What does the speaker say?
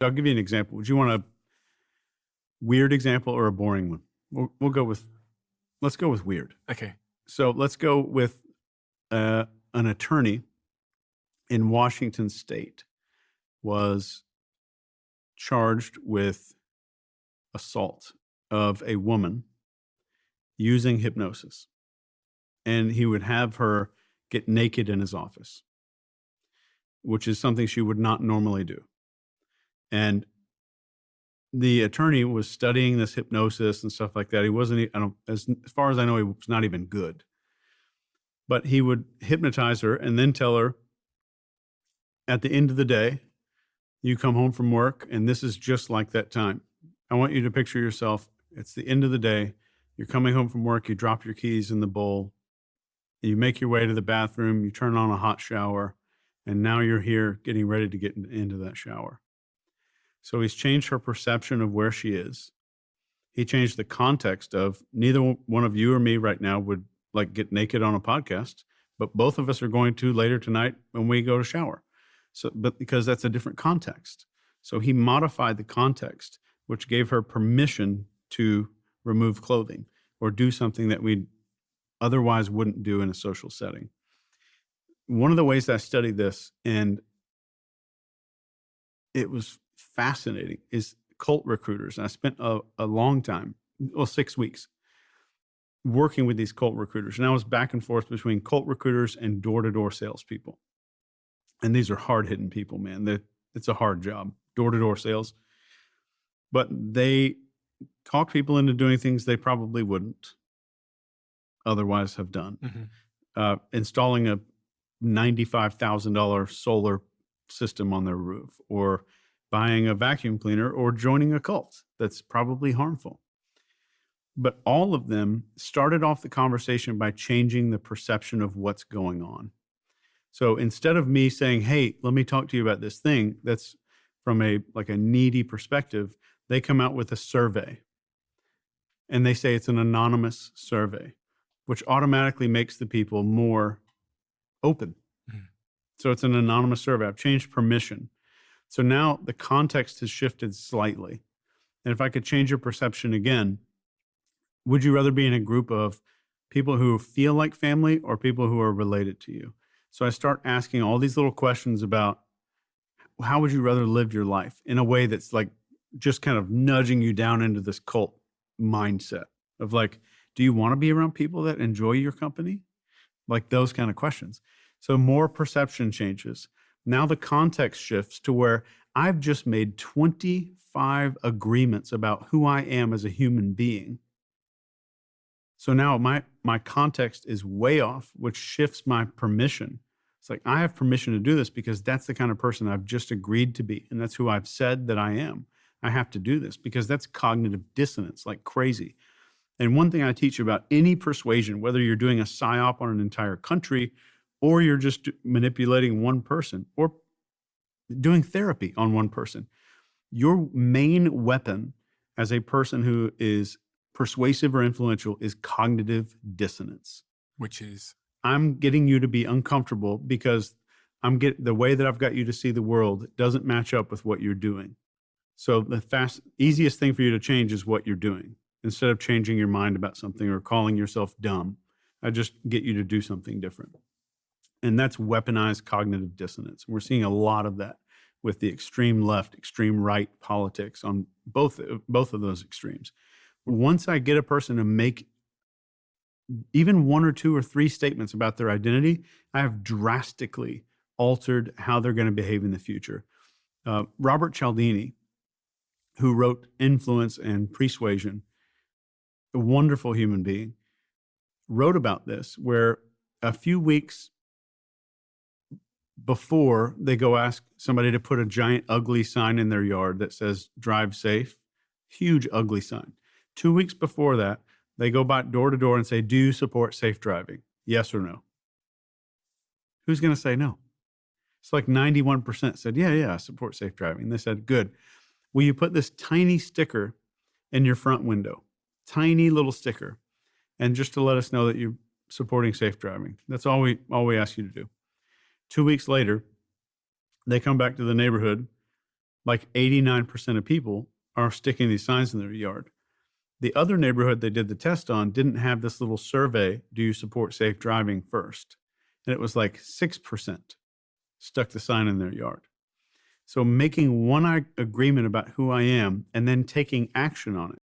I'll give you an example. Would you want a weird example or a boring one? Let's go with weird. Okay. So let's go with an attorney in Washington State was charged with assault of a woman using hypnosis. And he would have her get naked in his office, which is something she would not normally do. And the attorney was studying this hypnosis and stuff like that. He wasn't, as far as I know, he was not even good. But he would hypnotize her and then tell her, at the end of the day, you come home from work and this is just like that time. I want you to picture yourself. It's the end of the day. You're coming home from work. You drop your keys in the bowl. You make your way to the bathroom. You turn on a hot shower. And now you're here getting ready to get into that shower. So he's changed her perception of where she is. He changed the context of neither one of you or me right now would like get naked on a podcast, but both of us are going to later tonight when we go to shower. So, but because that's a different context. So he modified the context, which gave her permission to remove clothing or do something that we otherwise wouldn't do in a social setting. One of the ways I studied this, and it was fascinating, is cult recruiters. And I spent a long time, 6 weeks, working with these cult recruiters. And I was back and forth between cult recruiters and door-to-door salespeople. And these are hard-hitting people, man. It's a hard job, door-to-door sales. But they talk people into doing things they probably wouldn't otherwise have done. Mm-hmm. Installing a $95,000 solar system on their roof, or buying a vacuum cleaner, or joining a cult that's probably harmful. But all of them started off the conversation by changing the perception of what's going on. So instead of me saying, hey, let me talk to you about this thing that's from a needy perspective, they come out with a survey. And they say it's an anonymous survey, which automatically makes the people more open. Mm. So it's an anonymous survey. I've changed permission. So now the context has shifted slightly. And if I could change your perception again, would you rather be in a group of people who feel like family or people who are related to you? So I start asking all these little questions about how would you rather live your life in a way that's like just kind of nudging you down into this cult mindset of like, do you want to be around people that enjoy your company? Like those kind of questions. So more perception changes. Now the context shifts to where I've just made 25 agreements about who I am as a human being. So now my context is way off, which shifts my permission. It's like, I have permission to do this because that's the kind of person I've just agreed to be. And that's who I've said that I am. I have to do this because that's cognitive dissonance, like crazy. And one thing I teach about any persuasion, whether you're doing a psyop on an entire country, or you're just manipulating one person, or doing therapy on one person, your main weapon as a person who is persuasive or influential is cognitive dissonance. Which is? I'm getting you to be uncomfortable because the way that I've got you to see the world doesn't match up with what you're doing. So the easiest thing for you to change is what you're doing. Instead of changing your mind about something or calling yourself dumb, I just get you to do something different. And that's weaponized cognitive dissonance. We're seeing a lot of that with the extreme left, extreme right politics on both of those extremes. Once I get a person to make even one or two or three statements about their identity, I have drastically altered how they're going to behave in the future. Robert Cialdini, who wrote Influence and Persuasion, a wonderful human being, wrote about this, where a few weeks before they go ask somebody to put a giant ugly sign in their yard that says drive safe, huge ugly sign. 2 weeks before that, they go by door to door and say, do you support safe driving? Yes or no? Who's going to say no? It's like 91% said, yeah, I support safe driving. They said, good. Will you put this tiny sticker in your front window? Tiny little sticker. And just to let us know that you're supporting safe driving. That's all we ask you to do. 2 weeks later, they come back to the neighborhood Like 89% of people are sticking these signs in their yard. The other neighborhood they did the test on didn't have this little survey, do you support safe driving first? And it was like 6% stuck the sign in their yard. So making one agreement about who I am and then taking action on it